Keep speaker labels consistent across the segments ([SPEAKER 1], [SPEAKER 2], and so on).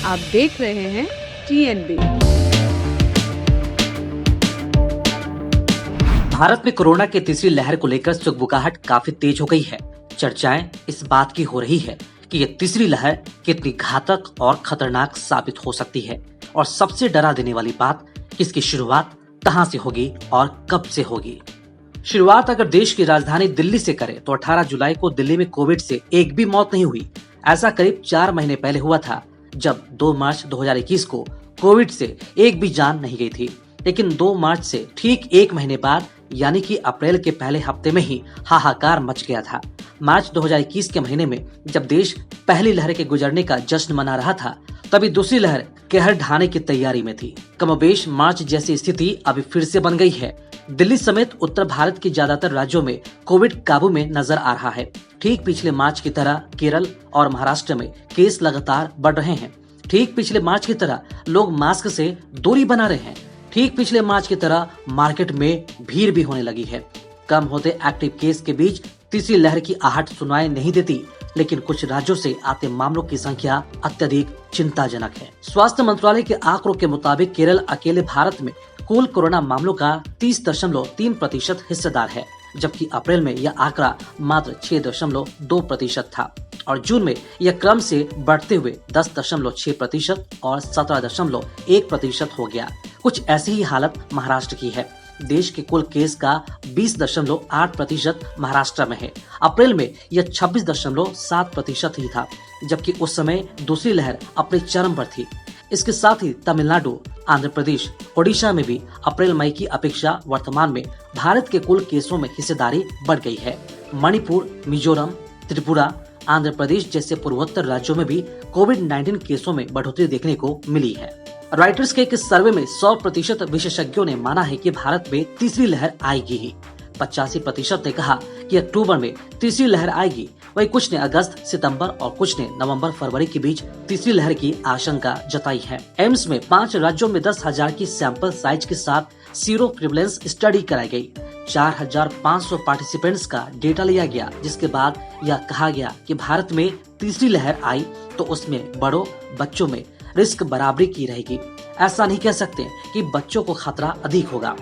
[SPEAKER 1] आप देख रहे हैं TNB।
[SPEAKER 2] भारत में कोरोना की तीसरी लहर को लेकर सुगबुगाहट काफी तेज हो गई है। चर्चाएं इस बात की हो रही है कि यह तीसरी लहर कितनी घातक और खतरनाक साबित हो सकती है, और सबसे डरा देने वाली बात कि इसकी शुरुआत कहां से होगी और कब से होगी। शुरुआत अगर देश की राजधानी दिल्ली से करें तो 18 जुलाई को दिल्ली में कोविड से एक भी मौत नहीं हुई। ऐसा करीब 4 महीने पहले हुआ था, जब 2 मार्च 2021 को कोविड से एक भी जान नहीं गई थी। लेकिन 2 मार्च से ठीक 1 महीने बाद यानी कि अप्रैल के पहले हफ्ते में ही हाहाकार मच गया था। मार्च 2021 के महीने में जब देश पहली लहर के गुजरने का जश्न मना रहा था, तभी दूसरी लहर कहर ढाने की तैयारी में थी। कमोबेश मार्च जैसी स्थिति अभी फिर से बन गई है। दिल्ली समेत उत्तर भारत के ज्यादातर राज्यों में कोविड काबू में नजर आ रहा है। ठीक पिछले मार्च की तरह केरल और महाराष्ट्र में केस लगातार बढ़ रहे हैं। ठीक पिछले मार्च की तरह लोग मास्क से दूरी बना रहे हैं। ठीक पिछले मार्च की तरह मार्केट में भीड़ भी होने लगी है। कम होते एक्टिव केस के बीच तीसरी लहर की आहट सुनाई नहीं देती, लेकिन कुछ राज्यों से आते मामलों की संख्या अत्यधिक चिंताजनक है। स्वास्थ्य मंत्रालय के आंकड़ों के मुताबिक केरल अकेले भारत में कुल कोरोना मामलों का 30.3% हिस्सेदार है, जबकि अप्रैल में यह आंकड़ा मात्र 6.2% था और जून में यह क्रम से बढ़ते हुए 10.6% और 17.1% हो गया। कुछ ऐसी ही हालत महाराष्ट्र की है। देश के कुल केस का 20.8% महाराष्ट्र में है। अप्रैल में यह 26.7% ही था, जबकि उस समय दूसरी लहर अपने चरम पर थी। इसके साथ ही तमिलनाडु, आंध्र प्रदेश, ओडिशा में भी अप्रैल मई की अपेक्षा वर्तमान में भारत के कुल केसों में हिस्सेदारी बढ़ गई है। मणिपुर, मिजोरम, त्रिपुरा, आंध्र प्रदेश जैसे पूर्वोत्तर राज्यों में भी कोविड-19 केसों में बढ़ोतरी देखने को मिली है। रॉयटर्स के एक सर्वे में 100% विशेषज्ञों ने माना है कि भारत में तीसरी लहर आएगी ही। 85% ने कहा कि अक्टूबर में तीसरी लहर आएगी। वहीं कुछ ने अगस्त, सितंबर और कुछ ने नवंबर, फरवरी के बीच तीसरी लहर की आशंका जताई है। एम्स में 5 राज्यों में 10,000 की सैंपल साइज के साथ सीरो प्रिवलेंस स्टडी कराई गई। 4,500 पार्टिसिपेंट्स का डेटा लिया गया, जिसके बाद यह कहा गया कि भारत में तीसरी लहर आई तो उसमें बड़ों, बच्चों में रिस्क बराबरी की रहेगी। ऐसा नहीं कह सकते कि बच्चों को खतरा अधिक होगा।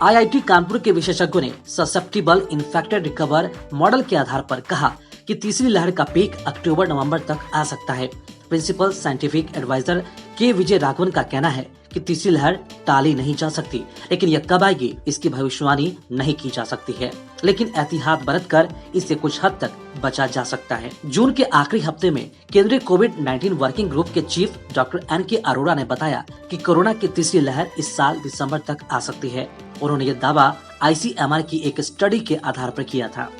[SPEAKER 2] IIT कानपुर के विशेषज्ञों ने ससेप्टिबल इन्फेक्टेड रिकवर मॉडल के आधार पर कहा कि तीसरी लहर का पीक अक्टूबर-नवंबर तक आ सकता है। प्रिंसिपल साइंटिफिक एडवाइजर के विजय राघवन का कहना है कि तीसरी लहर टाली नहीं जा सकती, लेकिन यह कब आएगी इसकी भविष्यवाणी नहीं की जा सकती है। लेकिन एहतियात बरतकर इससे कुछ हद तक बचा जा सकता है। जून के आखिरी हफ्ते में केंद्रीय कोविड-19 वर्किंग ग्रुप के चीफ डॉक्टर NK अरोड़ा ने बताया कि कोरोना की तीसरी लहर इस साल दिसंबर तक आ सकती है। उन्होंने यह दावा ICMR की एक स्टडी के आधार पर किया था।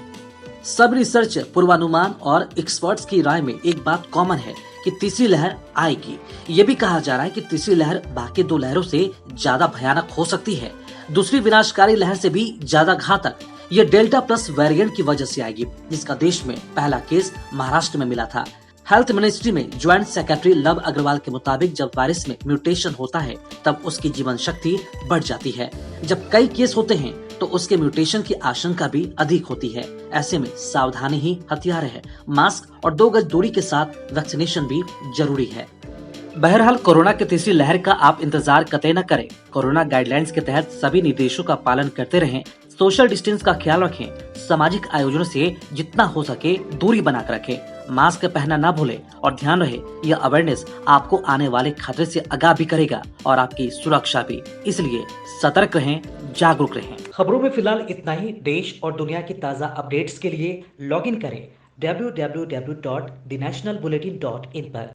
[SPEAKER 2] सब रिसर्च, पूर्वानुमान और एक्सपर्ट्स की राय में एक बात कॉमन है कि तीसरी लहर आएगी। ये भी कहा जा रहा है कि तीसरी लहर बाकी 2 लहरों से ज्यादा भयानक हो सकती है। दूसरी विनाशकारी लहर से भी ज्यादा घातक ये डेल्टा प्लस वेरिएंट की वजह से आएगी, जिसका देश में पहला केस महाराष्ट्र में मिला था। हेल्थ मिनिस्ट्री में ज्वाइंट सेक्रेटरी लव अग्रवाल के मुताबिक जब वायरस में म्यूटेशन होता है तब उसकी जीवन शक्ति बढ़ जाती है। जब कई केस होते हैं तो उसके म्यूटेशन की आशंका भी अधिक होती है। ऐसे में सावधानी ही हथियार है। मास्क और 2 गज दूरी के साथ वैक्सीनेशन भी जरूरी है। बहरहाल कोरोना की तीसरी लहर का आप इंतजार कतई न करें। कोरोना गाइडलाइंस के तहत सभी निर्देशों का पालन करते रहें। सोशल डिस्टेंस का ख्याल रखें। सामाजिक आयोजनों से जितना हो सके दूरी बनाकर रखें। मास्क पहनना ना भूलें और ध्यान रहे यह अवेयरनेस आपको आने वाले खतरे से आगाह भी करेगा और आपकी सुरक्षा भी। इसलिए सतर्क रहें, जागरूक रहें। खबरों में फिलहाल इतना ही। देश और दुनिया की ताज़ा अपडेट्स के लिए लॉगिन करें www.thenationalbulletin.in पर।